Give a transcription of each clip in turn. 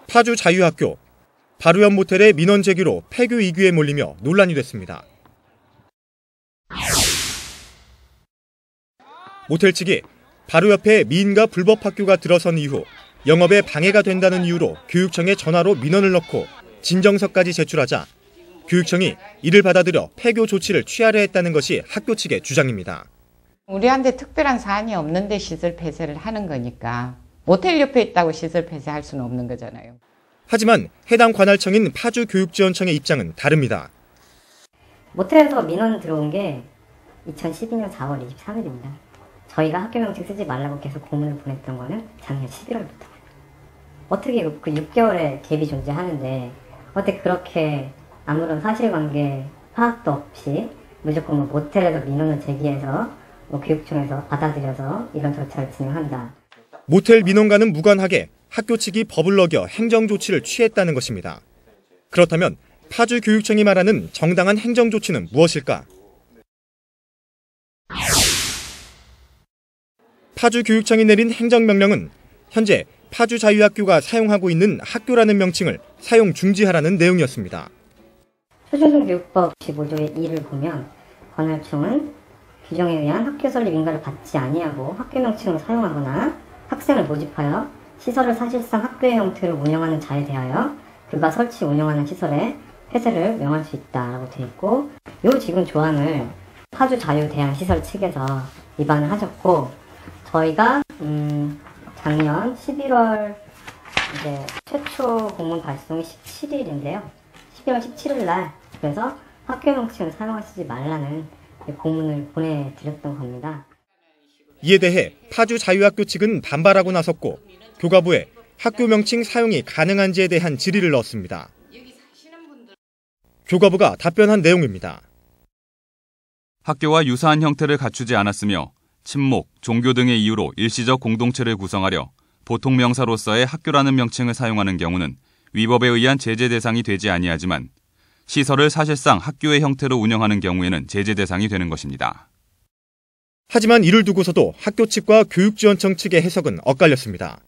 파주 자유학교, 바로 옆 모텔의 민원 제기로 폐교 이규에 몰리며 논란이 됐습니다. 모텔 측이 바로 옆에 미인가 불법 학교가 들어선 이후 영업에 방해가 된다는 이유로 교육청에 전화로 민원을 넣고 진정서까지 제출하자 교육청이 이를 받아들여 폐교 조치를 취하려 했다는 것이 학교 측의 주장입니다. 우리한테 특별한 사안이 없는데 시설 폐쇄를 하는 거니까 모텔 옆에 있다고 시설 폐쇄할 수는 없는 거잖아요. 하지만 해당 관할청인 파주교육지원청의 입장은 다릅니다. 모텔에서 민원 들어온 게 2012년 4월 23일입니다. 저희가 학교 명칭 쓰지 말라고 계속 공문을 보냈던 거는 작년 11월부터. 어떻게 그 6개월의 갭이 존재하는데 어떻게 그렇게 아무런 사실관계 파악도 없이 무조건 모텔에서 민원을 제기해서 교육청에서 받아들여서 이런 절차를 진행한다. 모텔 민원과는 무관하게 학교 측이 법을 어겨 행정조치를 취했다는 것입니다. 그렇다면 파주교육청이 말하는 정당한 행정조치는 무엇일까? 파주교육청이 내린 행정명령은 현재 파주자유학교가 사용하고 있는 학교라는 명칭을 사용 중지하라는 내용이었습니다. 초중등교육법 15조의 2를 보면 관할청은 규정에 의한 학교 설립 인가를 받지 아니하고 학교 명칭을 사용하거나 학생을 모집하여 시설을 사실상 학교의 형태로 운영하는 자에 대하여 그가 설치 운영하는 시설에 폐쇄를 명할 수 있다라고 되어 있고, 이 지금 조항을 파주자유대안시설 측에서 위반을 하셨고, 저희가 작년 11월 이제 최초 공문 발송이 17일인데요. 12월 17일 날 그래서 학교 명칭을 사용하시지 말라는 공문을 보내드렸던 겁니다. 이에 대해 파주자유학교 측은 반발하고 나섰고 교가부에 학교 명칭 사용이 가능한지에 대한 질의를 넣었습니다. 교가부가 답변한 내용입니다. 학교와 유사한 형태를 갖추지 않았으며 친목, 종교 등의 이유로 일시적 공동체를 구성하려 보통 명사로서의 학교라는 명칭을 사용하는 경우는 위법에 의한 제재 대상이 되지 아니하지만 시설을 사실상 학교의 형태로 운영하는 경우에는 제재 대상이 되는 것입니다. 하지만 이를 두고서도 학교 측과 교육지원청 측의 해석은 엇갈렸습니다.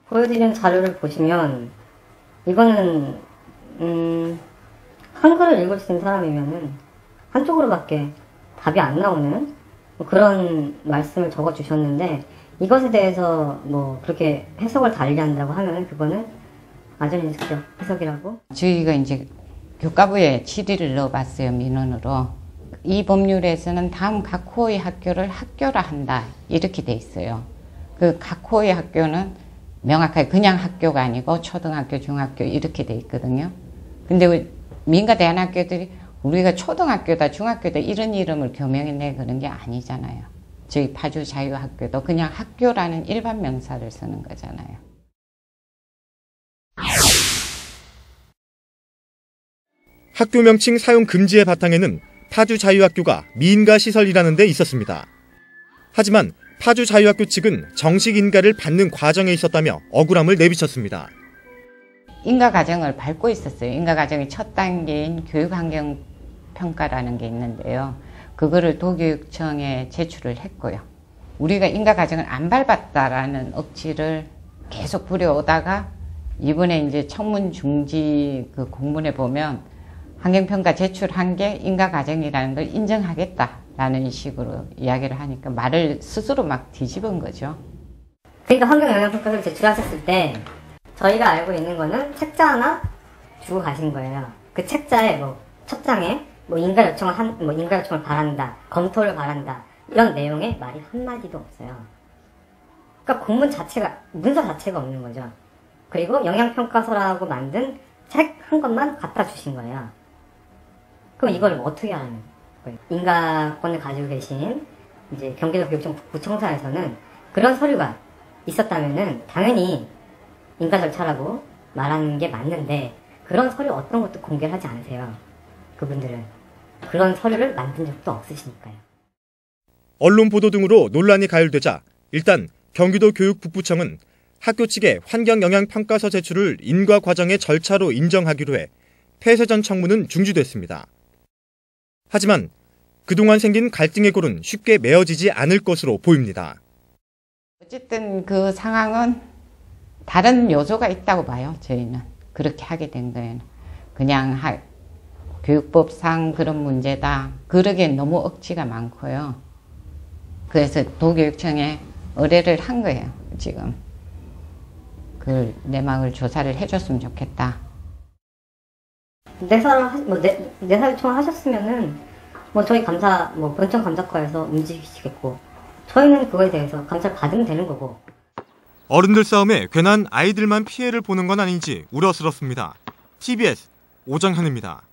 보여드리는 자료를 보시면 이거는 한글을 읽을 수 있는 사람이면은 한쪽으로밖에 답이 안 나오는 그런 말씀을 적어주셨는데, 이것에 대해서 그렇게 해석을 달리한다고 하면 그거는 아전인수적 해석이라고. 저희가 이제 교과부에 질의를 넣어봤어요, 민원으로. 이 법률에서는 다음 각 호의 학교를 학교라 한다, 이렇게 돼 있어요. 그 각 호의 학교는 명확하게 그냥 학교가 아니고 초등학교, 중학교 이렇게 돼 있거든요. 근데 민가 대안학교들이 우리가 초등학교다, 중학교다 이런 이름을 교명해내 그런 게 아니잖아요. 저희 파주자유학교도 그냥 학교라는 일반 명사를 쓰는 거잖아요. 학교 명칭 사용 금지의 바탕에는 파주자유학교가 미인가 시설이라는 데 있었습니다. 하지만 파주자유학교 측은 정식 인가를 받는 과정에 있었다며 억울함을 내비쳤습니다. 인가 과정을 밟고 있었어요. 인가 과정의 첫 단계인 교육환경평가라는 게 있는데요. 그거를 도교육청에 제출을 했고요. 우리가 인가 과정을 안 밟았다라는 억지를 계속 부려오다가 이번에 이제 청문 중지 그 공문에 보면 환경평가 제출한 게 인가 과정이라는 걸 인정하겠다라는 식으로 이야기를 하니까 말을 스스로 막 뒤집은 거죠. 그러니까 환경영향평가를 제출하셨을 때 저희가 알고 있는 거는 책자 하나 주고 가신 거예요. 그 책자에 첫 장에 인가 요청을 바란다, 검토를 바란다 이런 내용의 말이 한마디도 없어요. 그러니까 공문 자체가, 문서 자체가 없는 거죠. 그리고 영향평가서라고 만든 책 한 권만 갖다 주신 거예요. 그럼 이걸 어떻게 하는 거예요? 인가권을 가지고 계신 이제 경기도 교육청 구청사에서는 그런 서류가 있었다면은 당연히 인가 절차라고 말하는 게 맞는데, 그런 서류 어떤 것도 공개를 하지 않으세요. 그분들은 그런 서류를 만든 적도 없으시니까요. 언론 보도 등으로 논란이 가열되자 일단 경기도 교육북부청은 학교 측의 환경영향평가서 제출을 인가 과정의 절차로 인정하기로 해 폐쇄 전 청문은 중지됐습니다. 하지만 그동안 생긴 갈등의 골은 쉽게 메어지지 않을 것으로 보입니다. 어쨌든 그 상황은 다른 요소가 있다고 봐요. 저희는 그렇게 하게 된 거예요. 그냥 교육법상 그런 문제다. 그러기엔 너무 억지가 많고요. 그래서 도교육청에 의뢰를 한 거예요. 지금 그 내막을 조사를 해줬으면 좋겠다. 내사 요청을 하셨으면은 저희 감사 본청 감사과에서 움직이시겠고 저희는 그거에 대해서 감사를 받으면 되는 거고. 어른들 싸움에 괜한 아이들만 피해를 보는 건 아닌지 우려스럽습니다. TBS 오정현입니다.